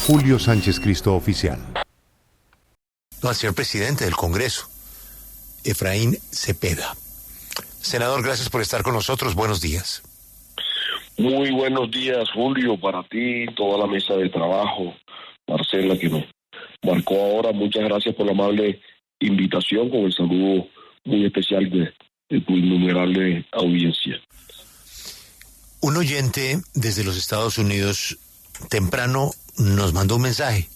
@Julio Sánchez Cristo Oficial. No, al señor presidente del Congreso, Efraín Cepeda. Senador, gracias por estar con nosotros. Buenos días. Muy buenos días, Julio, para ti, toda la mesa de trabajo. Marcela, que me marcó ahora, muchas gracias por la amable invitación, con el saludo muy especial de tu innumerable audiencia. Un oyente desde los Estados Unidos temprano nos mandó un mensaje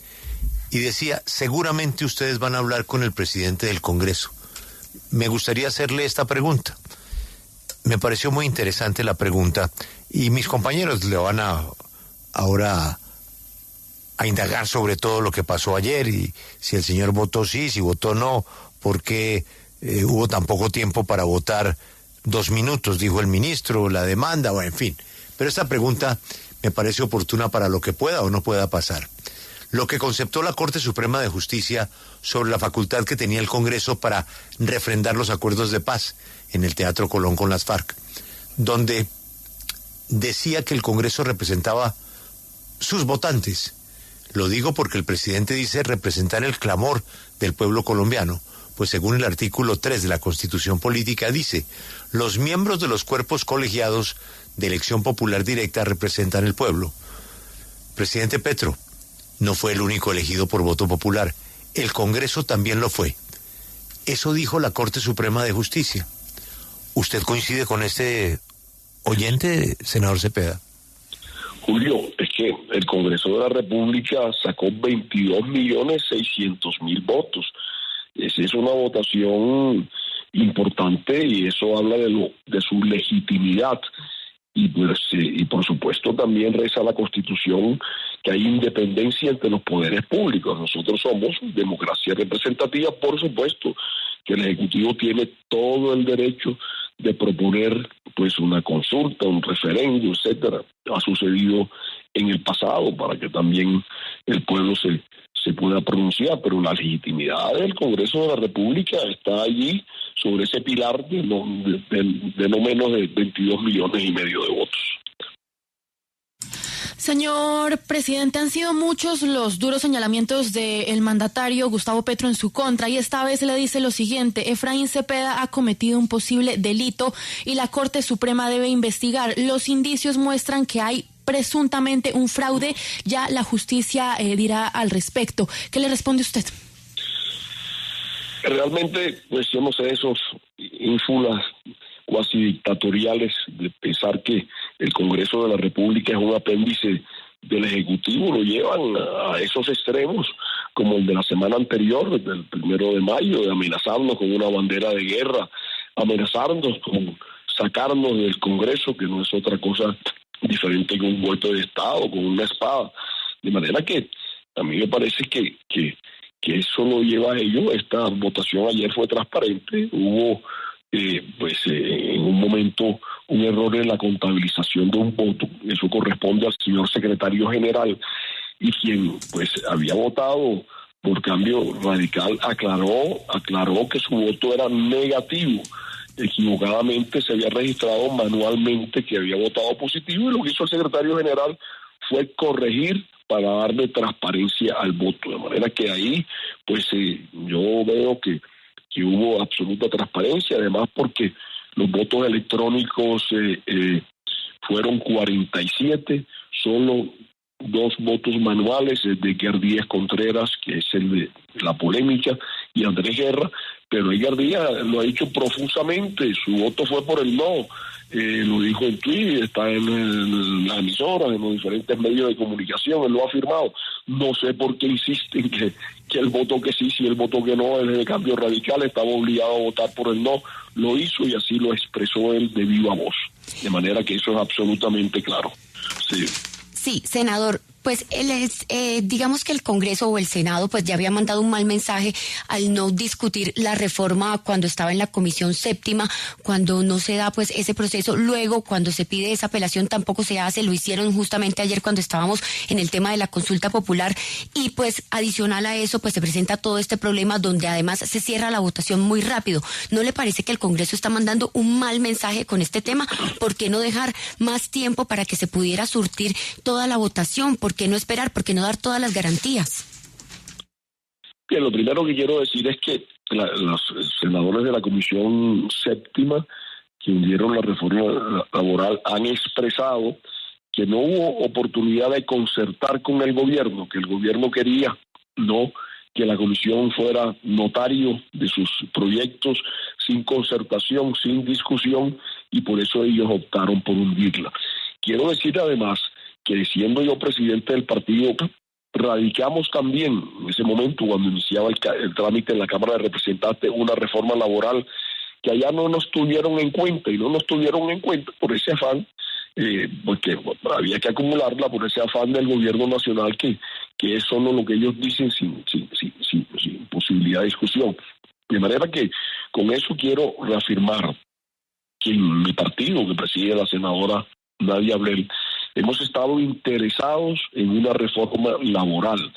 y decía, seguramente ustedes van a hablar con el presidente del Congreso. Me gustaría hacerle esta pregunta. Me pareció muy interesante la pregunta y mis compañeros le van ahora a indagar sobre todo lo que pasó ayer y si el señor votó sí, si votó no, por qué hubo tan poco tiempo para votar 2 minutos, dijo el ministro, la demanda, o en fin. Pero esta pregunta me parece oportuna para lo que pueda o no pueda pasar. Lo que conceptó la Corte Suprema de Justicia sobre la facultad que tenía el Congreso para refrendar los acuerdos de paz en el Teatro Colón con las FARC, donde decía que el Congreso representaba sus votantes. Lo digo porque el presidente dice representar el clamor del pueblo colombiano, pues según el artículo 3 de la Constitución Política dice, los miembros de los cuerpos colegiados de elección popular directa representan el pueblo. Presidente Petro no fue el único elegido por voto popular, el Congreso también lo fue. Eso dijo la Corte Suprema de Justicia. ¿Usted coincide con este oyente, senador Cepeda? Julio, es que el Congreso de la República sacó 22.600.000 votos. Esa es una votación importante y eso habla de su legitimidad. Y por supuesto también reza la Constitución que hay independencia entre los poderes públicos. Nosotros somos democracia representativa, por supuesto que el Ejecutivo tiene todo el derecho de proponer pues una consulta, un referéndum, etcétera. Ha sucedido en el pasado para que también el pueblo se pueda pronunciar, pero la legitimidad del Congreso de la República está allí sobre ese pilar de no menos de 22,5 millones de votos. Señor presidente, han sido muchos los duros señalamientos del mandatario Gustavo Petro en su contra y esta vez le dice lo siguiente: Efraín Cepeda ha cometido un posible delito y la Corte Suprema debe investigar. Los indicios muestran que hay presuntamente un fraude, ya la justicia dirá al respecto. ¿Qué le responde usted? Realmente, pues yo no sé, esos ínfulas cuasi dictatoriales de pensar que el Congreso de la República es un apéndice del Ejecutivo, lo llevan a esos extremos, como el de la semana anterior, del 1 de mayo, de amenazarnos con una bandera de guerra, amenazarnos con sacarnos del Congreso, que no es otra cosa diferente que un golpe de Estado, con una espada. De manera que a mí me parece que eso lo lleva a ello. Esta votación ayer fue transparente, hubo en un momento un error en la contabilización de un voto, eso corresponde al señor secretario general, y quien pues había votado por Cambio Radical aclaró que su voto era negativo. Equivocadamente se había registrado manualmente que había votado positivo, y lo que hizo el secretario general fue corregir para darle transparencia al voto, de manera que ahí pues yo veo que hubo absoluta transparencia, además porque los votos electrónicos fueron 47, solo 2 votos manuales, el de Edgar Díaz Contreras, que es el de la polémica, y Andrés Guerra, pero Edgar Díaz lo ha dicho profusamente, su voto fue por el no, lo dijo en Twitter, está en las emisoras, en los diferentes medios de comunicación, él lo ha afirmado. No sé por qué insisten que el voto que sí, si el voto que no, el de Cambio Radical estaba obligado a votar por el no, lo hizo y así lo expresó él de viva voz, de manera que eso es absolutamente claro. Sí, senador, pues digamos que el Congreso o el Senado pues ya había mandado un mal mensaje al no discutir la reforma cuando estaba en la Comisión Séptima, cuando no se da pues ese proceso, luego cuando se pide esa apelación tampoco se hace, lo hicieron justamente ayer cuando estábamos en el tema de la consulta popular, y pues adicional a eso pues se presenta todo este problema donde además se cierra la votación muy rápido. ¿No le parece que el Congreso está mandando un mal mensaje con este tema? ¿Por qué no dejar más tiempo para que se pudiera surtir toda la votación? ¿Por qué no esperar? ¿Por qué no dar todas las garantías? Bien, lo primero que quiero decir es que los senadores de la Comisión Séptima que hundieron la reforma laboral han expresado que no hubo oportunidad de concertar con el gobierno, que el gobierno quería no que la comisión fuera notario de sus proyectos sin concertación, sin discusión, y por eso ellos optaron por hundirla. Quiero decir además que siendo yo presidente del partido, radicamos también en ese momento cuando iniciaba el trámite en la Cámara de Representantes una reforma laboral que allá no nos tuvieron en cuenta, y no nos tuvieron en cuenta por ese afán, porque había que acumularla por ese afán del gobierno nacional que es solo lo que ellos dicen sin posibilidad de discusión. De manera que con eso quiero reafirmar que en mi partido, que preside la senadora Nadia Abreu, hemos estado interesados en una reforma laboral.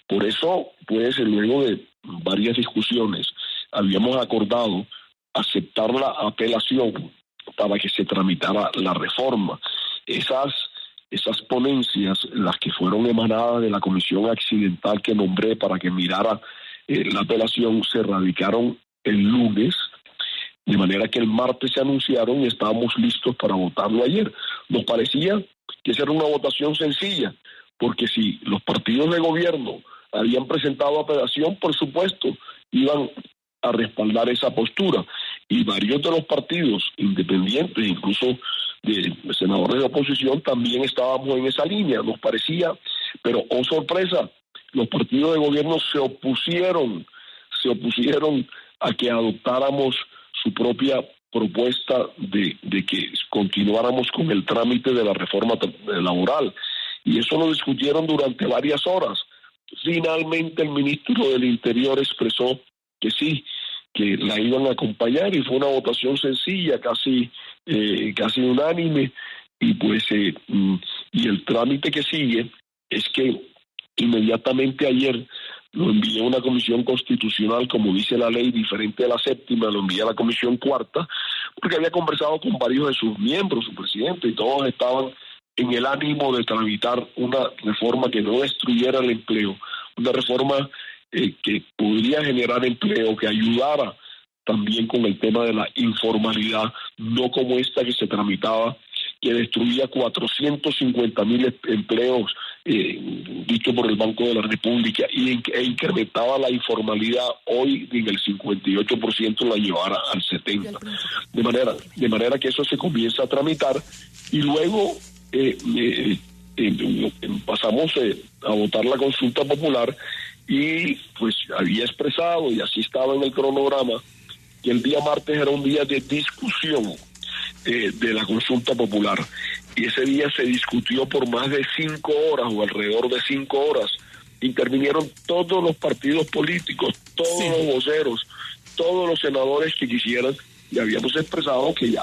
Por eso, pues, luego de varias discusiones, habíamos acordado aceptar la apelación para que se tramitara la reforma. Esas ponencias, las que fueron emanadas de la comisión accidental que nombré para que mirara la apelación, se radicaron el lunes, de manera que el martes se anunciaron y estábamos listos para votarlo ayer. Nos parecía que esa era una votación sencilla, porque si los partidos de gobierno habían presentado apelación, por supuesto, iban a respaldar esa postura. Y varios de los partidos independientes, incluso de senadores de oposición, también estábamos en esa línea. Nos parecía, pero oh sorpresa, los partidos de gobierno se opusieron a que adoptáramos su propia propuesta de que continuáramos con el trámite de la reforma laboral. Y eso lo discutieron durante varias horas. Finalmente el ministro del Interior expresó que sí, que la iban a acompañar, y fue una votación sencilla, casi unánime, y pues y el trámite que sigue es que inmediatamente ayer lo envié a una comisión constitucional, como dice la ley, diferente de la séptima, lo envié a la comisión cuarta, porque había conversado con varios de sus miembros, su presidente, y todos estaban en el ánimo de tramitar una reforma que no destruyera el empleo, una reforma que podría generar empleo, que ayudara también con el tema de la informalidad, no como esta que se tramitaba, que destruía 450,000 empleos, dicho por el Banco de la República, e incrementaba la informalidad hoy en el 58%, la llevara al 70%. De manera que eso se comienza a tramitar, y luego pasamos a votar la consulta popular, y pues había expresado, y así estaba en el cronograma, que el día martes era un día de discusión de la consulta popular, y ese día se discutió por más de 5 horas o alrededor de 5 horas. Intervinieron todos los partidos políticos, todos los voceros, todos los senadores que quisieran, y habíamos expresado que ya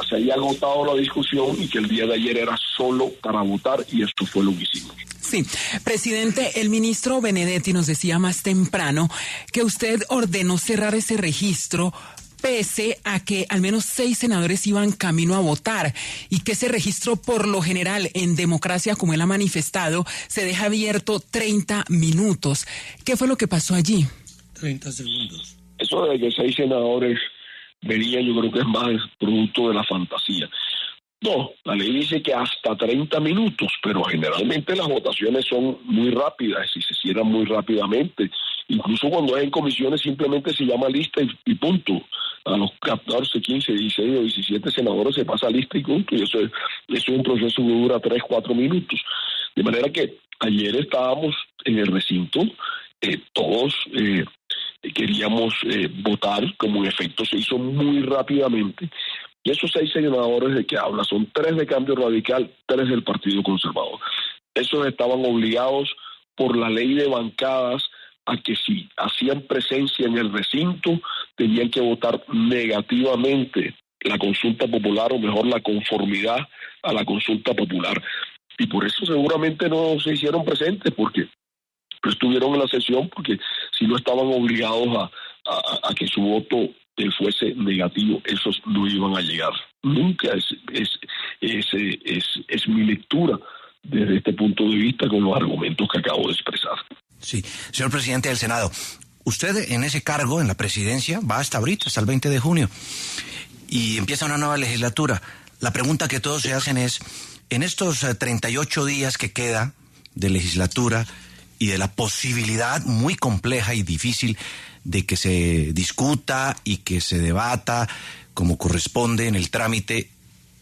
se había agotado la discusión y que el día de ayer era solo para votar, y esto fue lo que hicimos. Sí, presidente, el ministro Benedetti nos decía más temprano que usted ordenó cerrar ese registro pese a que al menos 6 senadores iban camino a votar, y que ese registro por lo general en democracia, como él ha manifestado, se deja abierto 30 minutos. ¿Qué fue lo que pasó allí? 30 segundos. Eso de que 6 senadores venía, yo creo que es más producto de la fantasía. No, la ley dice que hasta 30 minutos, pero generalmente las votaciones son muy rápidas y se cierran muy rápidamente. Incluso cuando es en comisiones simplemente se llama lista y punto. A los 14, 15, 16 o 17 senadores se pasa lista y punto, y eso es un proceso que dura 3, 4 minutos. De manera que ayer estábamos en el recinto, todos queríamos votar, como en efecto se hizo muy rápidamente. Y esos 6 senadores de que habla son 3 de Cambio Radical, 3 del Partido Conservador. Esos estaban obligados por la ley de bancadas a que si hacían presencia en el recinto tenían que votar negativamente la consulta popular, o mejor la conformidad a la consulta popular. Y por eso seguramente no se hicieron presentes, porque no estuvieron en la sesión, porque si no estaban obligados a que su voto fuese negativo, esos no iban a llegar. Nunca es mi lectura desde este punto de vista con los argumentos que acabo de expresar. Sí, señor presidente del Senado, usted en ese cargo, en la presidencia, va hasta ahorita, hasta el 20 de junio, y empieza una nueva legislatura. La pregunta que todos se hacen es, en estos 38 días que queda de legislatura y de la posibilidad muy compleja y difícil de que se discuta y que se debata como corresponde en el trámite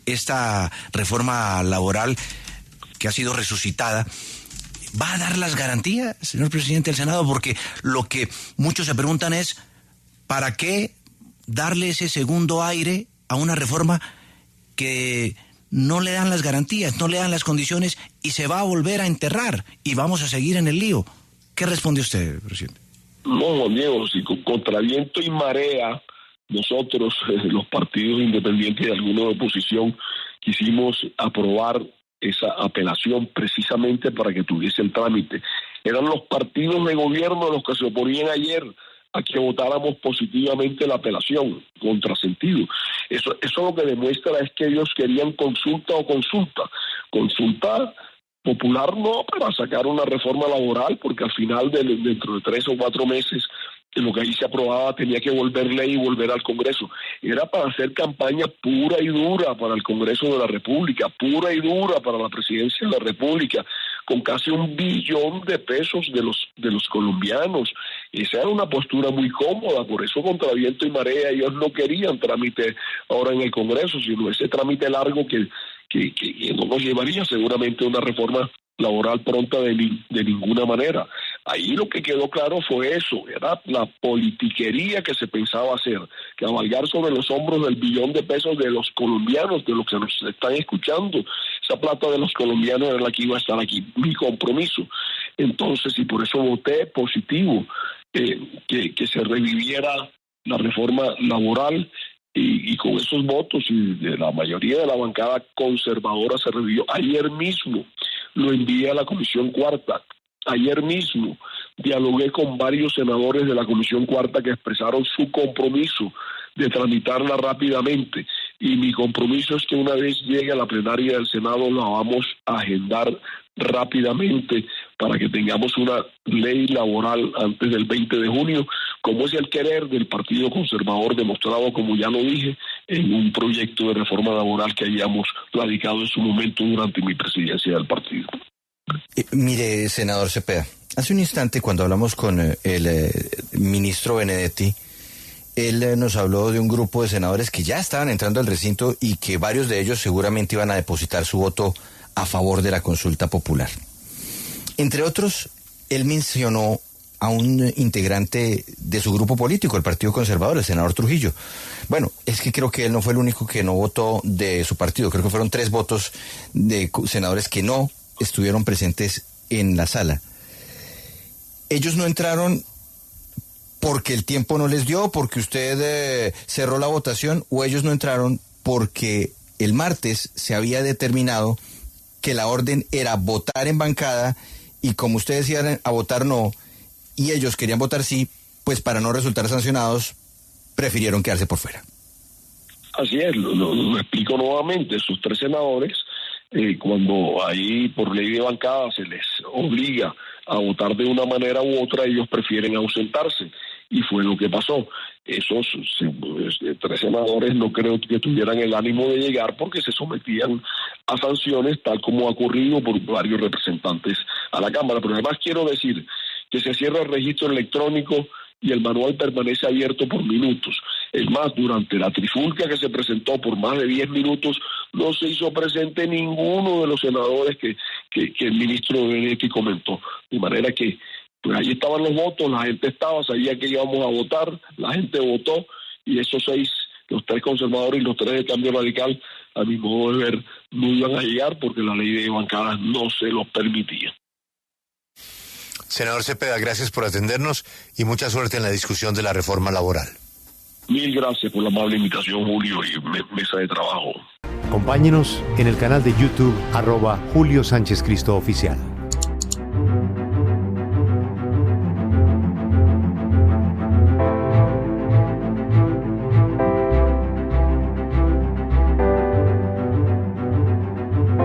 esta reforma laboral que ha sido resucitada, ¿va a dar las garantías, señor presidente del Senado? Porque lo que muchos se preguntan es, ¿para qué darle ese segundo aire a una reforma que no le dan las garantías, no le dan las condiciones y se va a volver a enterrar y vamos a seguir en el lío? ¿Qué responde usted, presidente? No, Juan Diego, si contra viento y marea, nosotros, los partidos independientes y algunos de oposición, quisimos aprobar esa apelación precisamente para que tuviese el trámite. Eran los partidos de gobierno los que se oponían ayer a que votáramos positivamente la apelación, contrasentido. Eso lo que demuestra es que ellos querían consulta o consulta. Consulta popular no, para sacar una reforma laboral, porque al final, dentro de 3 o 4 meses, lo que ahí se aprobaba tenía que volver ley y volver al Congreso. Era para hacer campaña pura y dura para el Congreso de la República, pura y dura para la Presidencia de la República, con casi $1 billón de los colombianos. Esa era una postura muy cómoda, por eso contra viento y marea ellos no querían trámite ahora en el Congreso, sino ese trámite largo que no nos llevaría seguramente a una reforma laboral pronta de ninguna manera. Ahí lo que quedó claro fue eso, era la politiquería que se pensaba hacer, cabalgar sobre los hombros del $1 billón de los colombianos, de los que nos están escuchando. Esa plata de los colombianos era la que iba a estar aquí, mi compromiso. Entonces, y por eso voté positivo, que se reviviera la reforma laboral, y con esos votos y de la mayoría de la bancada conservadora se revivió. Ayer mismo lo envié a la Comisión Cuarta. Ayer mismo dialogué con varios senadores de la Comisión Cuarta que expresaron su compromiso de tramitarla rápidamente. Y mi compromiso es que una vez llegue a la plenaria del Senado la vamos a agendar rápidamente para que tengamos una ley laboral antes del 20 de junio, como es el querer del Partido Conservador, demostrado, como ya lo dije, en un proyecto de reforma laboral que hayamos radicado en su momento durante mi presidencia del partido. Mire, senador Cepeda, hace un instante cuando hablamos con el ministro Benedetti, él nos habló de un grupo de senadores que ya estaban entrando al recinto y que varios de ellos seguramente iban a depositar su voto a favor de la consulta popular. Entre otros, él mencionó a un integrante de su grupo político, el Partido Conservador, el senador Trujillo. Bueno, es que creo que él no fue el único que no votó de su partido. Creo que fueron 3 votos de senadores que no estuvieron presentes en la sala. Ellos no entraron porque el tiempo no les dio, porque usted cerró la votación, o ellos no entraron porque el martes se había determinado que la orden era votar en bancada y como ustedes iban a votar no y ellos querían votar sí, pues para no resultar sancionados prefirieron quedarse por fuera. Así es, lo explico nuevamente. Sus 3 senadores, cuando ahí por ley de bancada se les obliga a votar de una manera u otra, ellos prefieren ausentarse. Y fue lo que pasó. Esos 3 senadores no creo que tuvieran el ánimo de llegar porque se sometían a sanciones, tal como ha ocurrido por varios representantes a la Cámara. Pero además quiero decir que se cierra el registro electrónico y el manual permanece abierto por minutos. Es más, durante la trifulca que se presentó por más de 10 minutos, no se hizo presente ninguno de los senadores que el ministro Benedetti comentó. De manera que pues ahí estaban los votos, la gente estaba, sabía que íbamos a votar, la gente votó, y esos 6, los 3 conservadores y los 3 de Cambio Radical, a mi modo de ver, no iban a llegar porque la ley de bancadas no se los permitía. Senador Cepeda, gracias por atendernos y mucha suerte en la discusión de la reforma laboral. Mil gracias por la amable invitación, Julio, y mesa de trabajo. Acompáñenos en el canal de YouTube @Julio Sánchez Cristo Oficial.